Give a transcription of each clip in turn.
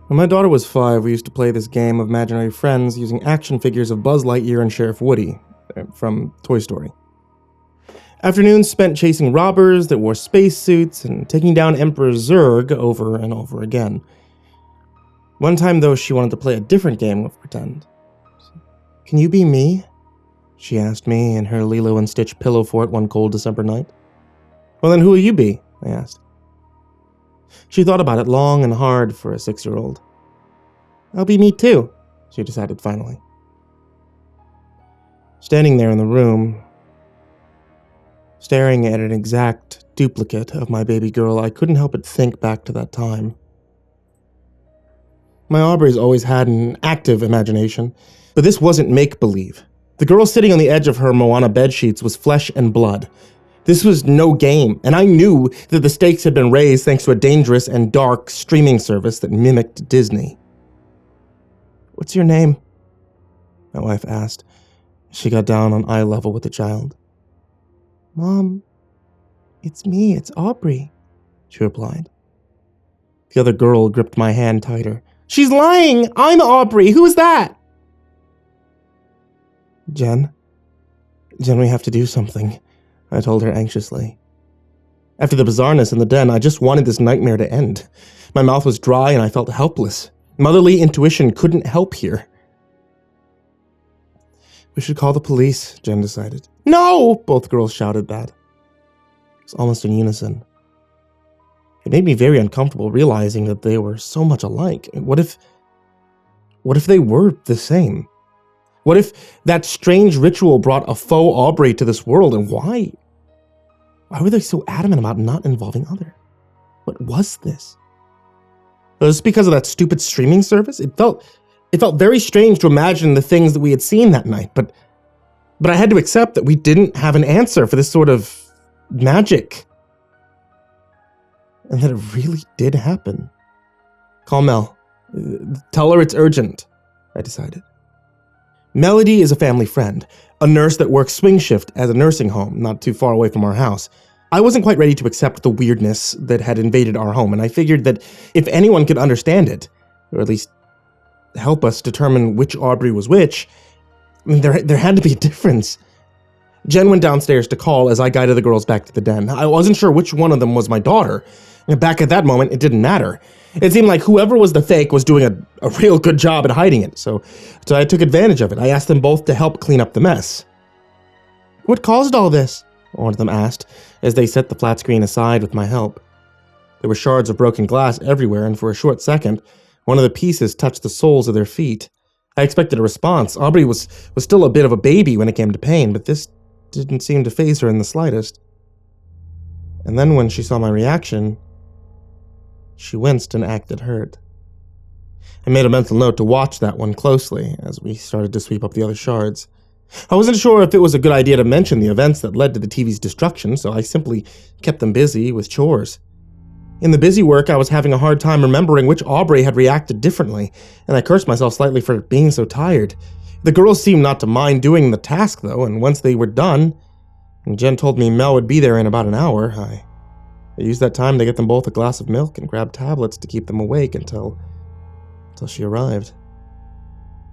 When my daughter was 5, we used to play this game of imaginary friends using action figures of Buzz Lightyear and Sheriff Woody from Toy Story. Afternoons spent chasing robbers that wore spacesuits and taking down Emperor Zurg over and over again. One time, though, she wanted to play a different game of pretend. "Can you be me?" she asked me in her Lilo and Stitch pillow fort one cold December night. "Well, then who will you be?" I asked. She thought about it long and hard for a 6-year-old. "I'll be me too," she decided finally. Standing there in the room, staring at an exact duplicate of my baby girl, I couldn't help but think back to that time. My Aubrey's always had an active imagination, but this wasn't make-believe. The girl sitting on the edge of her Moana bedsheets was flesh and blood. This was no game, and I knew that the stakes had been raised thanks to a dangerous and dark streaming service that mimicked Disney. "What's your name?" my wife asked. She got down on eye level with the child. "Mom, it's me, it's Aubrey," she replied. The other girl gripped my hand tighter. "She's lying! I'm Aubrey! Who is that?" Jen, we have to do something," I told her anxiously. After the bizarreness in the den, I just wanted this nightmare to end. My mouth was dry and I felt helpless. Motherly intuition couldn't help here. "We should call the police," Jen decided. "No!" Both girls shouted that. It was almost in unison. It made me very uncomfortable realizing that they were so much alike. What if they were the same? What if that strange ritual brought a faux Aubrey to this world, and why? Why were they so adamant about not involving others? What was this? Was it because of that stupid streaming service? It felt very strange to imagine the things that we had seen that night, but I had to accept that we didn't have an answer for this sort of magic. And that it really did happen. "Call Mel. Tell her it's urgent," I decided. Melody is a family friend, a nurse that works swing shift at a nursing home not too far away from our house. I wasn't quite ready to accept the weirdness that had invaded our home, and I figured that if anyone could understand it, or at least help us determine which Aubrey was which, there had to be a difference. Jen went downstairs to call as I guided the girls back to the den. I wasn't sure which one of them was my daughter. And back at that moment, it didn't matter. It seemed like whoever was the fake was doing a real good job at hiding it, so I took advantage of it. I asked them both to help clean up the mess. "What caused all this?" one of them asked, as they set the flat screen aside with my help. There were shards of broken glass everywhere, and for a short second, one of the pieces touched the soles of their feet. I expected a response. Aubrey was still a bit of a baby when it came to pain, but this didn't seem to faze her in the slightest. And then when she saw my reaction, she winced and acted hurt. I made a mental note to watch that one closely as we started to sweep up the other shards. I wasn't sure if it was a good idea to mention the events that led to the TV's destruction, so I simply kept them busy with chores. In the busy work, I was having a hard time remembering which Aubrey had reacted differently, and I cursed myself slightly for being so tired. The girls seemed not to mind doing the task, though, and once they were done, and Jen told me Mel would be there in about an hour, I used that time to get them both a glass of milk and grab tablets to keep them awake until she arrived.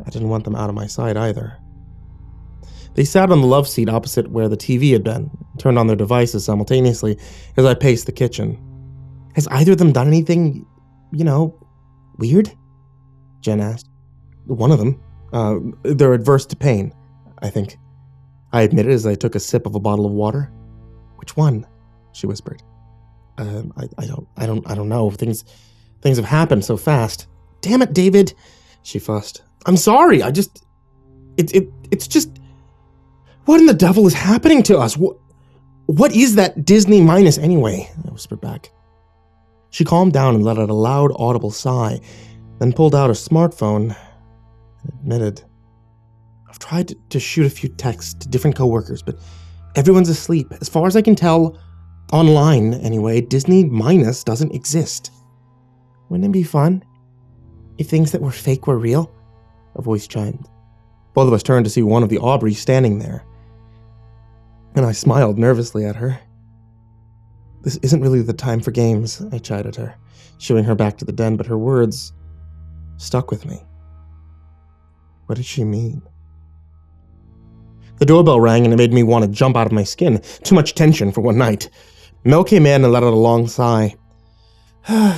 I didn't want them out of my sight either. They sat on the love seat opposite where the TV had been, turned on their devices simultaneously as I paced the kitchen. "Has either of them done anything, weird?" Jen asked. "One of them. They're adverse to pain, I think," I admitted as I took a sip of a bottle of water. "Which one?" she whispered. I don't know. Things have happened so fast." "Damn it, David," she fussed. "I'm sorry. It's just, what in the devil is happening to us? What is that Disney minus anyway?" I whispered back. She calmed down and let out a loud, audible sigh, then pulled out her smartphone and admitted, "I've tried to shoot a few texts to different coworkers, but everyone's asleep. As far as I can tell, online anyway, Disney minus doesn't exist." "Wouldn't it be fun if things that were fake were real?" a voice chimed. Both of us turned to see one of the Aubreys standing there, and I smiled nervously at her. "This isn't really the time for games," I chided her, shooing her back to the den, but her words stuck with me. What did she mean? The doorbell rang and it made me want to jump out of my skin. Too much tension for one night. Mel came in and let out a long sigh.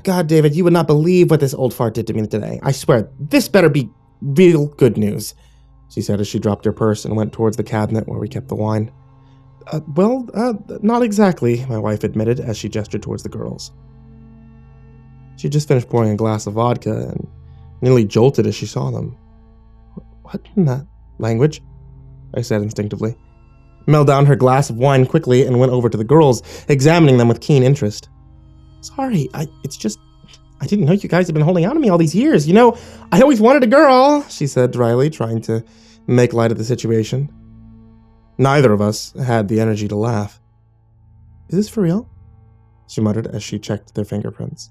God, David, you would not believe what this old fart did to me today. I swear, this better be real good news, she said as she dropped her purse and went towards the cabinet where we kept the wine. Not exactly, my wife admitted as she gestured towards the girls. She just finished pouring a glass of vodka and nearly jolted as she saw them. What in that language? I said instinctively. Mel downed her glass of wine quickly and went over to the girls, examining them with keen interest. Sorry, I didn't know you guys had been holding on to me all these years. You know, I always wanted a girl, she said dryly, trying to make light of the situation. Neither of us had the energy to laugh. Is this for real? She muttered as she checked their fingerprints.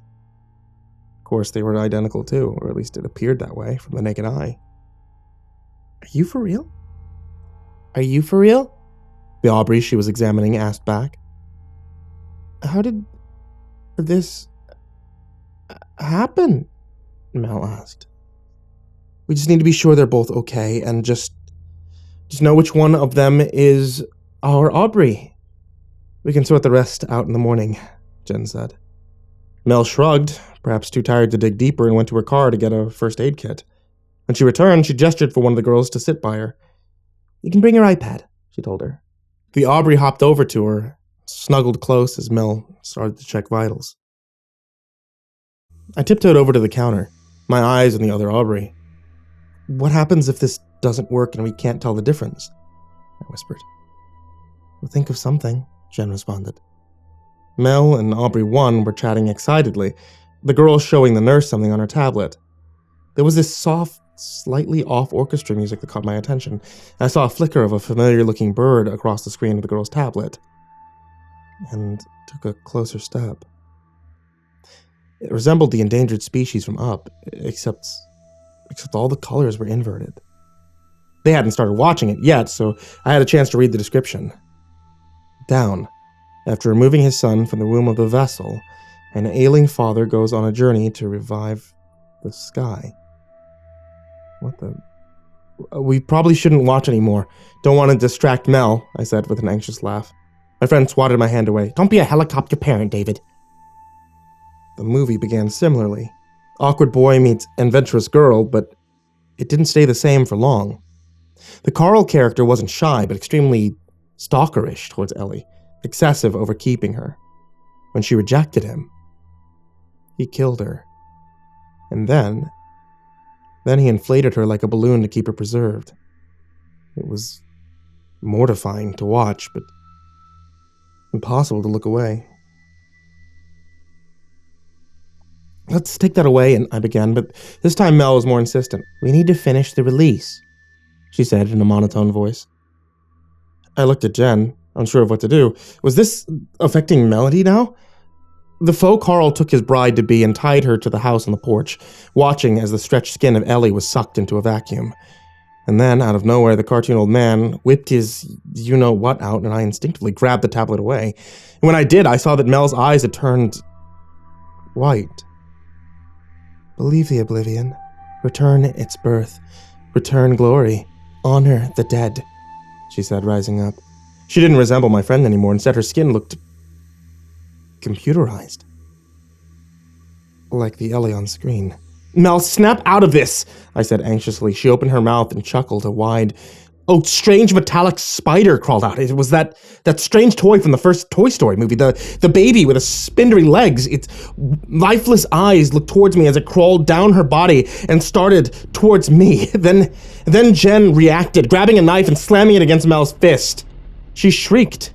Of course, they were identical too, or at least it appeared that way from the naked eye. Are you for real? Are you for real? The Aubrey she was examining asked back. How did this happen? Mel asked. We just need to be sure they're both okay and just know which one of them is our Aubrey. We can sort the rest out in the morning, Jen said. Mel shrugged, perhaps too tired to dig deeper, and went to her car to get a first aid kit. When she returned, she gestured for one of the girls to sit by her. You can bring your iPad, she told her. The Aubrey hopped over to her, snuggled close as Mel started to check vitals. I tiptoed over to the counter, my eyes on the other Aubrey. What happens if this doesn't work and we can't tell the difference? I whispered. We'll think of something, Jen responded. Mel and Aubrey 1 were chatting excitedly, the girl showing the nurse something on her tablet. There was this soft, slightly off orchestra music that caught my attention. I saw a flicker of a familiar-looking bird across the screen of the girl's tablet, and took a closer step. It resembled the endangered species from Up, except all the colors were inverted. They hadn't started watching it yet, so I had a chance to read the description. Down. After removing his son from the womb of the vessel, an ailing father goes on a journey to revive the sky. What the... We probably shouldn't watch anymore. Don't want to distract Mel, I said with an anxious laugh. My friend swatted my hand away. Don't be a helicopter parent, David. The movie began similarly. Awkward boy meets adventurous girl, but it didn't stay the same for long. The Carl character wasn't shy, but extremely stalkerish towards Ellie, excessive over keeping her. When she rejected him, he killed her. And then he inflated her like a balloon to keep her preserved. It was mortifying to watch, but impossible to look away. Let's take that away, and I began, but this time Mel was more insistent. We need to finish the release, she said in a monotone voice. I looked at Jen, unsure of what to do. Was this affecting Melody now? The faux Carl took his bride-to-be and tied her to the house on the porch, watching as the stretched skin of Ellie was sucked into a vacuum. And then, out of nowhere, the cartoon old man whipped his you-know-what out, and I instinctively grabbed the tablet away. And when I did, I saw that Mel's eyes had turned white. Believe the oblivion. Return its birth. Return glory. Honor the dead, she said, rising up. She didn't resemble my friend anymore. Instead, her skin looked computerized. Like the Ellie on screen. Mel, snap out of this, I said anxiously. She opened her mouth and chuckled a wide, strange metallic spider crawled out. It was that strange toy from the first Toy Story movie, the baby with the spindly legs. Its lifeless eyes looked towards me as it crawled down her body and started towards me. Then Jen reacted, grabbing a knife and slamming it against Mel's fist. She shrieked.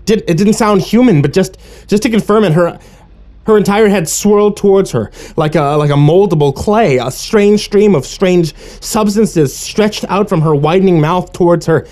It didn't sound human, but just to confirm it, her entire head swirled towards her like a moldable clay. A strange stream of strange substances stretched out from her widening mouth towards her.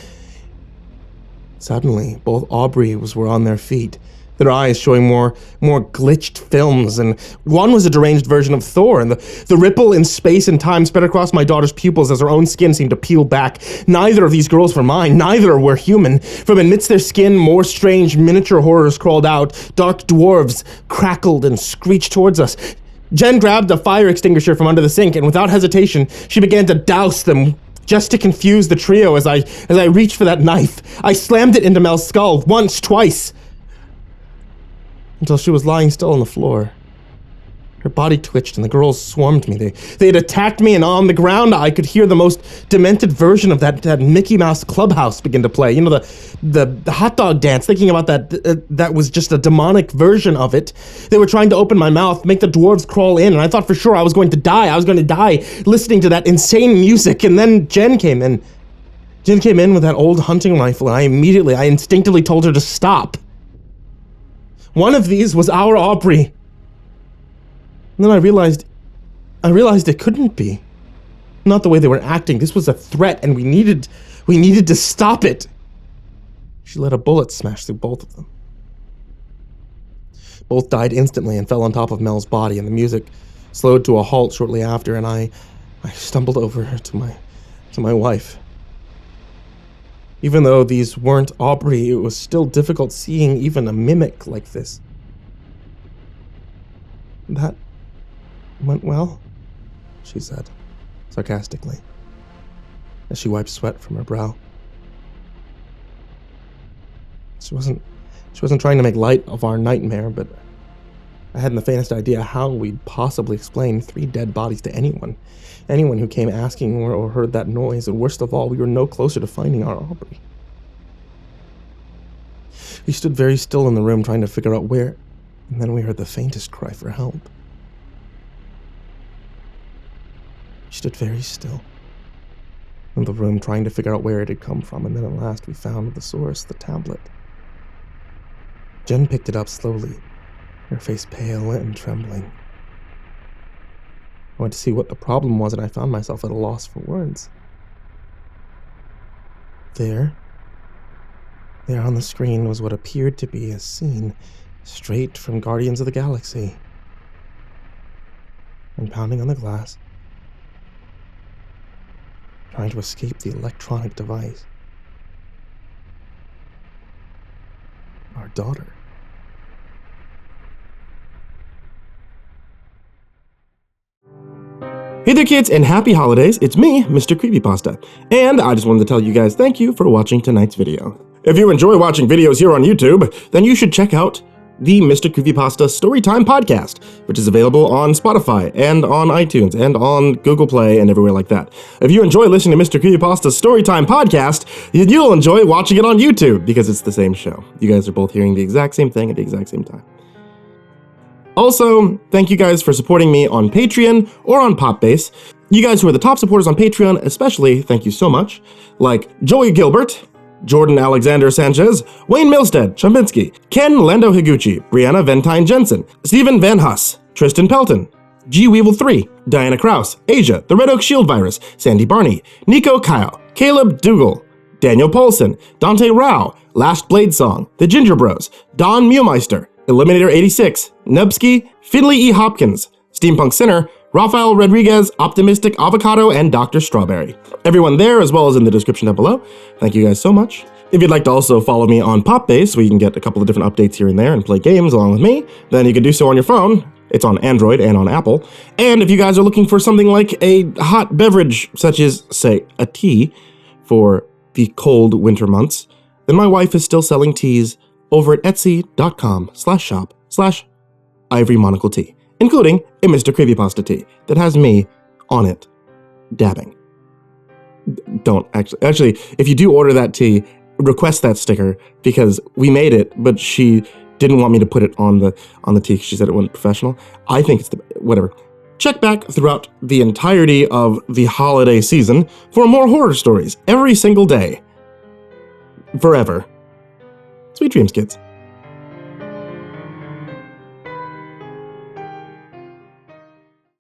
Suddenly, both Aubrey's were on their feet, their eyes showing more glitched films, and one was a deranged version of Thor, and the ripple in space and time spread across my daughter's pupils as her own skin seemed to peel back. Neither of these girls were mine, neither were human. From amidst their skin, more strange miniature horrors crawled out. Dark dwarves crackled and screeched towards us. Jen grabbed a fire extinguisher from under the sink, and without hesitation, she began to douse them just to confuse the trio as I reached for that knife. I slammed it into Mel's skull once, twice, until she was lying still on the floor. Her body twitched and the girls swarmed me. They had attacked me, and on the ground I could hear the most demented version of that Mickey Mouse Clubhouse begin to play. You know, the hot dog dance, thinking about that was just a demonic version of it. They were trying to open my mouth, make the dwarves crawl in, and I thought for sure I was going to die. I was going to die listening to that insane music, and then Jen came in. Jen came in with that old hunting rifle, and I instinctively told her to stop. One of these was our Aubrey. And then I realized it couldn't be. Not the way they were acting. This was a threat, and we needed to stop it. She let a bullet smash through both of them. Both died instantly and fell on top of Mel's body, and the music slowed to a halt shortly after, and I stumbled over to my wife. Even though these weren't Aubrey, it was still difficult seeing even a mimic like this. That went well, she said, sarcastically, as she wiped sweat from her brow. She wasn't trying to make light of our nightmare, but I hadn't the faintest idea how we'd possibly explain 3 dead bodies to anyone who came asking or heard that noise, and worst of all, we were no closer to finding our Aubrey. We stood very still in the room trying to figure out where, and then we heard the faintest cry for help. We stood very still in the room trying to figure out where it had come from, and then at last we found the source, the tablet. Jen picked it up slowly, her face pale and trembling. I went to see what the problem was, and I found myself at a loss for words. There on the screen was what appeared to be a scene straight from Guardians of the Galaxy. And pounding on the glass, trying to escape the electronic device, our daughter. Hey there kids, and happy holidays. It's me, MrCreepyPasta, and I just wanted to tell you guys thank you for watching tonight's video. If you enjoy watching videos here on YouTube, then you should check out the MrCreepyPasta Storytime podcast, which is available on Spotify and on iTunes and on Google Play and everywhere like that. If you enjoy listening to MrCreepyPasta's Storytime podcast, you'll enjoy watching it on YouTube because it's the same show. You guys are both hearing the exact same thing at the exact same time. Also, thank you guys for supporting me on Patreon or on Popbase. You guys who are the top supporters on Patreon especially, thank you so much. Like Joey Gilbert, Jordan Alexander Sanchez, Wayne Milstead, Champinski, Ken Lando Higuchi, Brianna Tine-Janzen, Stephen Van Huss, Tristan Pelton, G Weevil 3, Diana Kraus, Asia, The Red Oak Shield Virus, Sandy Barney, Nico Kyle, Caleb Dougal, Daniel Paulson, Dante Rao, Last Blade Song, The Ginger Bros, Don Mulemeister, Eliminator 86, Nubsky, Finley E. Hopkins, Steampunk Sinner, Rafael Rodriguez, Optimistic Avocado, and Dr. Strawberry. Everyone there, as well as in the description down below. Thank you guys so much. If you'd like to also follow me on Popbase, where you can get a couple of different updates here and there and play games along with me, then you can do so on your phone. It's on Android and on Apple. And if you guys are looking for something like a hot beverage, such as, say, a tea for the cold winter months, then my wife is still selling teas over at etsy.com/shop/ivorymonocle tea, including a MrCreepyPasta tee that has me on it dabbing. Don't actually, if you do order that tea, request that sticker because we made it, but she didn't want me to put it on the tea because she said it wasn't professional. I think it's whatever. Check back throughout the entirety of the holiday season for more horror stories every single day. Forever. Sweet dreams, kids.